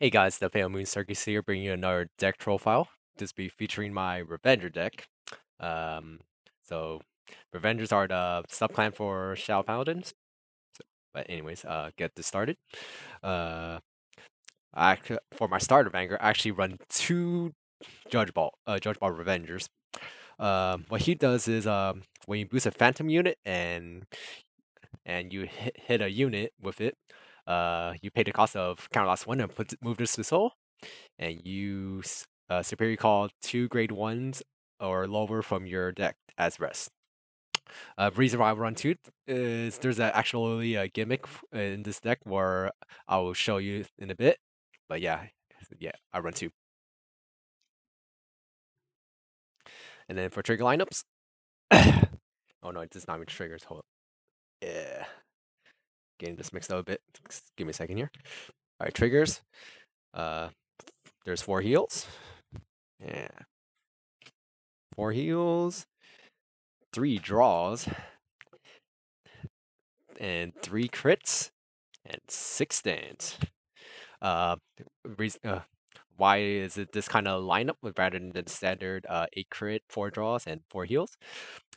Hey guys, the FailMoonCircus here, bringing you another deck troll file. This will be featuring my Revenger deck. Um, so Revengers are the subclan for Shadow Paladins. But anyways, get this started. Uh, for my starter Vanguard, I actually run two Judge Ball Revengers. What he does is when you boost a Phantom unit and you hit a unit with it, you pay the cost of counterblast 1 and move this to soul. And you superior call 2 grade 1s or lower from your deck as rest. Reason why I run 2 is there's actually a gimmick in this deck where I will show you in a bit. But yeah, I run 2. And then for trigger lineups, oh no, it does not mean triggers. Hold up. Yeah, getting this mixed up a bit. Give me a second here. All right, triggers. Uh, there's 4 heals. Yeah, 4 heals, 3 draws, and 3 crits, and 6 stands. Reason, why is it this kind of lineup rather than standard 8 crit, 4 draws, and 4 heals?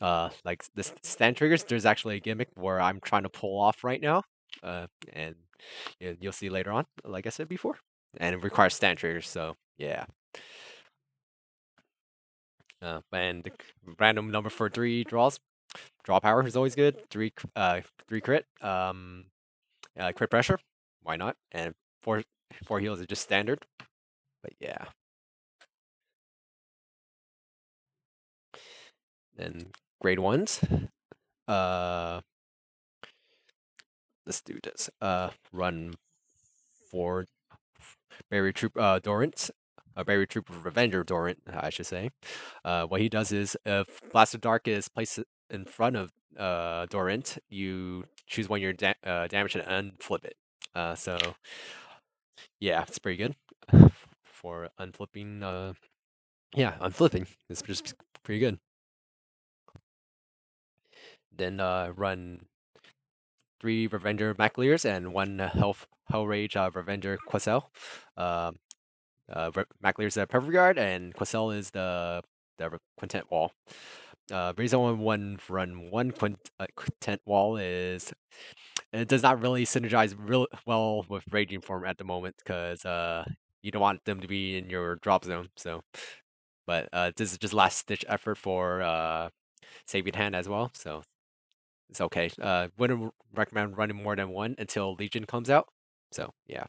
Like the stand triggers, there's actually a gimmick where I'm trying to pull off right now, and you'll see later on, like I said before, and it requires stand triggers, so yeah. And the random number for 3 draws, draw power is always good. 3 crit, crit pressure, why not? And 4 heals is just standard, but yeah. Then grade 1s. Let's do this. Run 4 Berry Troop Dorant. Berry Troop Revenger Dorant, I should say. What he does is if Blast of Dark is placed in front of Dorant, you choose one of your damage and unflip it. So yeah, it's pretty good for unflipping. Yeah, unflipping. It's just pretty good. Then run 3 Revenger Maclears and 1 Hellrage Revenger Quasel. Maclear is the Perfect Guard, and Quasel is the Quintet Wall. Reason why one run one Quintet Wall is it does not really synergize real well with Raging Form at the moment because you don't want them to be in your drop zone. So, but this is just last ditch effort for saving hand as well. So it's okay. Wouldn't recommend running more than 1 until Legion comes out. So yeah.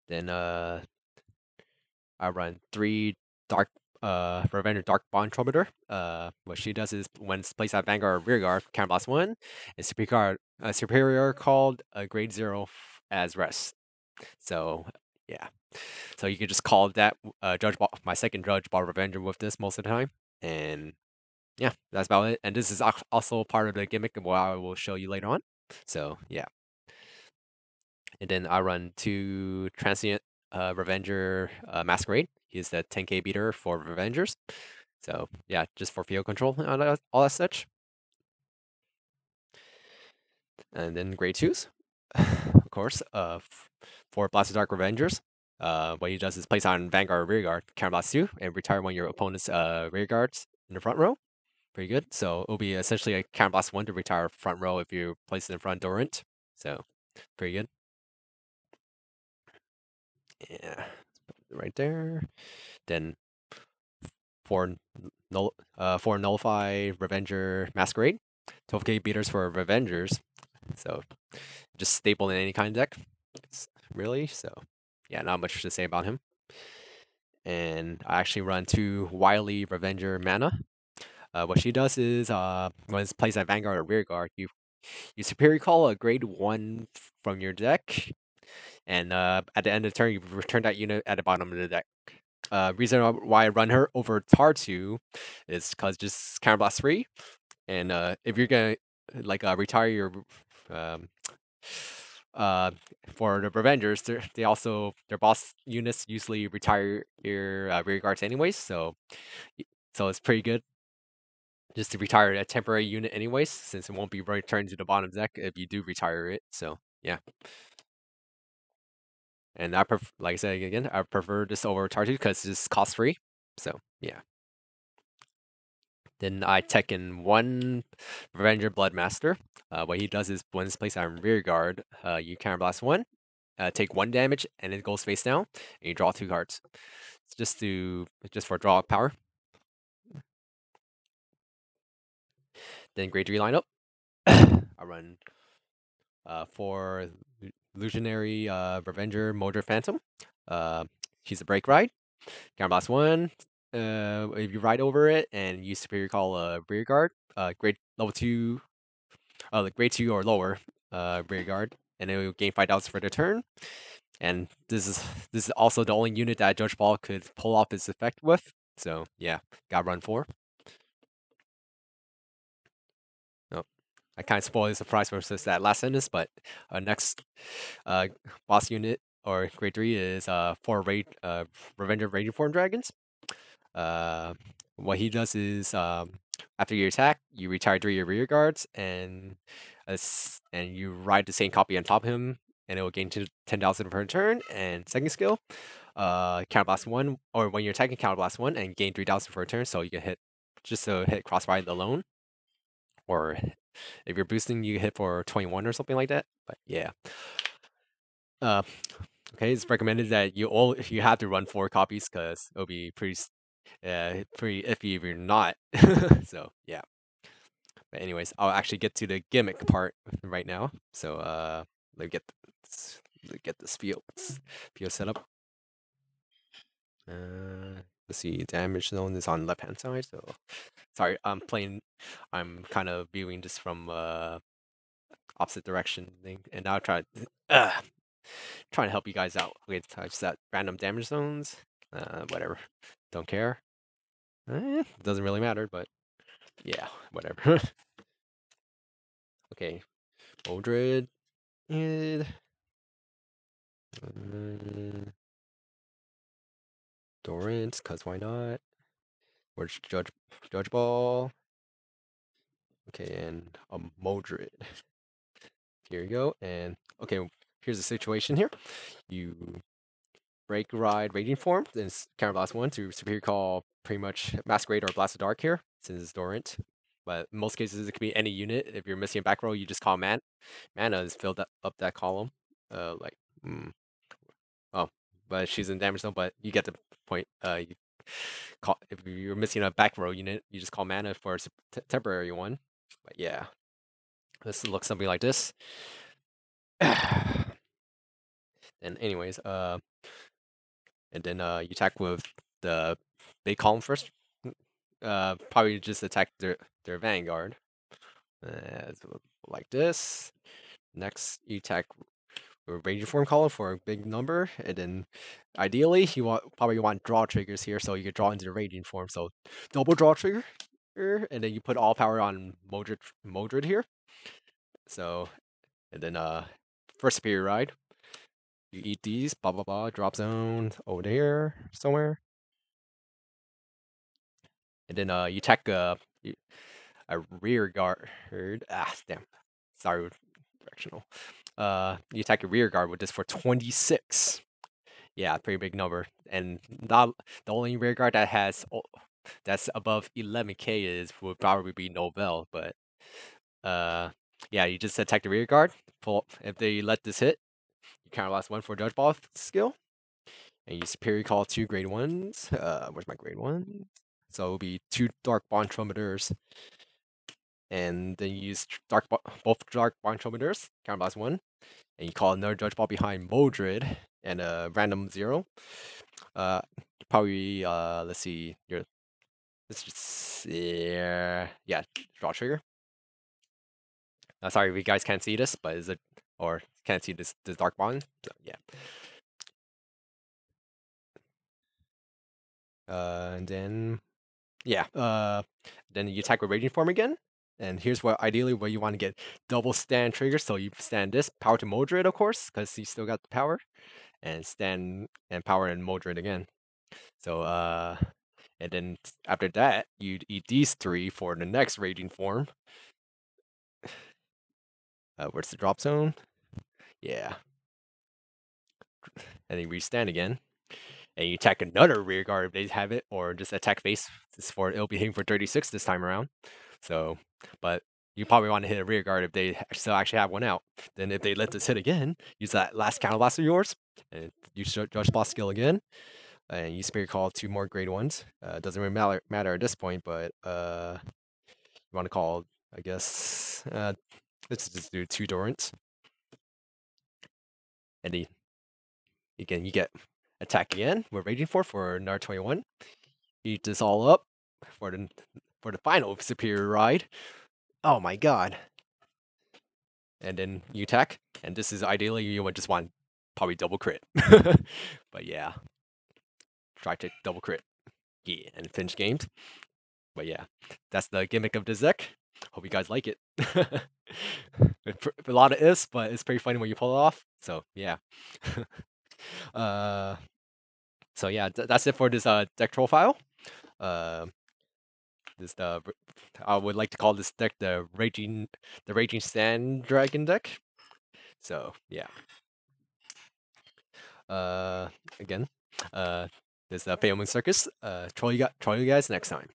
Then I run 3 Dark Revenger Dark Bond Troubadour. What she does is when it's placed at Vanguard or Rearguard, counterblast 1, and superior called a grade 0 as rest. So yeah. So you can just call that my second Judge Ball Revenger with this most of the time. And yeah, that's about it. And this is also part of the gimmick of what I will show you later on. So yeah. And then I run 2 Transient Revenger Masquerade. He's the 10k beater for Revengers. So yeah, just for field control and all that such. And then grade 2s, of course, for Blast of Dark Revengers. What he does is place on Vanguard or Rearguard, counterblast 2, and retire one of your opponent's Rearguards in the front row. Pretty good. So it'll be essentially a counterblast 1 to retire front row if you place it in front Dorant. So pretty good. Yeah, right there. Then for Nullify Revenger Masquerade, 12k beaters for Revengers. So just staple in any kind of deck, really. So yeah, not much to say about him. And I actually run 2 Wily Revenger Mana. What she does is when it's placed at Vanguard or Rearguard, you superior call a grade 1 from your deck, and at the end of the turn, you return that unit at the bottom of the deck. Reason why I run her over Tar2 is because just counterblast 3, and if you're gonna like retire your for the Revengers, they also their boss units usually retire your rear guards anyways, so it's pretty good just to retire a temporary unit anyways, since it won't be returned to the bottom deck if you do retire it. So yeah. And like I said again, I prefer this over Tartu because it's cost free. So yeah. Then I tech in one Revenger Bloodmaster. What he does is when it's placed on rear guard, you counterblast one, take one damage, and it goes face down, and you draw two cards. It's just for draw power. Then grade 3 lineup. I run for Illusionary Revenger Moldra Phantom. She's a break ride. Counterblast one. If you ride over it and use Superior Call rear guard, grade level 2, like grade 2 or lower rear guard, and it will gain 5,000 for the turn. And this is also the only unit that Judge Ball could pull off its effect with. So yeah, got run 4. Oh, I kind of spoiled the surprise versus that last sentence, but next boss unit or grade 3 is 4 Revenger Raging Form Dragons. Uh, what he does is after you attack, you retire 3 of your rear guards, and you ride the same copy on top of him, and it will gain 10,000 per turn. And second skill, counterblast 1, or when you're attacking, counterblast 1 and gain 3,000 for a turn, so you can hit just to hit crossride alone, or if you're boosting, you hit for 21 or something like that. But yeah. Okay, it's recommended that you have to run 4 copies because it'll be pretty iffy if you're not. So yeah. But anyways, I'll actually get to the gimmick part right now. So let me get this field set up. Let's see, damage zone is on left hand side. So sorry, I'm kind of viewing this from opposite direction thing, and I'll trying to help you guys out with set random damage zones. Whatever, don't care. Doesn't really matter, but yeah, whatever. Okay, Mildred. Dorrance, cause why not? Where's Judge Ball? Okay, and a Mildred. Here you go. And okay, here's the situation here. You break ride raging form, then counterblast 1 to superior call pretty much Masquerade or Blast of Dark here, since it's Dorrant. But in most cases, it could be any unit. If you're missing a back row, you just call mana and fill up that column. Like, oh, but she's in damage zone. But you get the point. You call if you're missing a back row unit, you just call mana for a temporary one. But yeah, this looks something like this. And anyways, and then you attack with the big column first. Probably just attack their vanguard. Like this. Next, you attack Raging Form column for a big number, and then ideally you probably want draw triggers here, so you can draw into the Raging Form. So double draw trigger, and then you put all power on Modred here. So, and then first superior ride, you eat these, blah blah blah, drop zone over there somewhere, and then you attack a rear guard. Damn, sorry, directional. You attack a rear guard with this for 26. Yeah, pretty big number. And not the only rear guard that's above 11k would probably be Novell, but yeah, you just attack the rear guard. If they let this hit, you counterblast 1 for Judge Ball skill, and you superior call 2 grade 1s. Where's my grade 1? So it'll be 2 Dark Bond Trometers, and then you use both Dark Bond Trometers, counterblast 1, and you call another Judge Ball behind Modred and a random 0. Probably let's see, let's just yeah, draw trigger. Sorry, if you guys can't see this, but is it or can't see this dark bond? So, yeah. And then yeah, then you attack with Raging Form again. And here's what ideally where you want to get double stand trigger. So you stand this power to Modred, of course, because you still got the power, and stand and power and Modred again. So and then after that, you'd eat these 3 for the next Raging Form. Where's the drop zone? Yeah. And then you restand again. And you attack another rear guard if they have it, or just attack face it'll be hitting for 36 this time around. So, but you probably want to hit a rear guard if they still actually have one out. Then if they let this hit again, use that last counter blast of yours, and use Judge Boss skill again, and use Spirit Call 2 more grade 1s. Doesn't really matter at this point, but you want to call, I guess, let's just do 2 Durants. And again, you get attack again. We're raging for another 21. Eat this all up for the final superior ride. Oh my god. And then you attack, and this is ideally you would just want probably double crit. But yeah. Try to double crit. Yeah, and finish games. But yeah, that's the gimmick of this deck. Hope you guys like it. A lot of ifs, but it's pretty funny when you pull it off. So yeah. uh so yeah, that's it for this deck troll file. Uh, this I would like to call this deck the Raging Stand Dragon deck. So yeah. Again, this is FailMoonCircus. Troll you guys next time.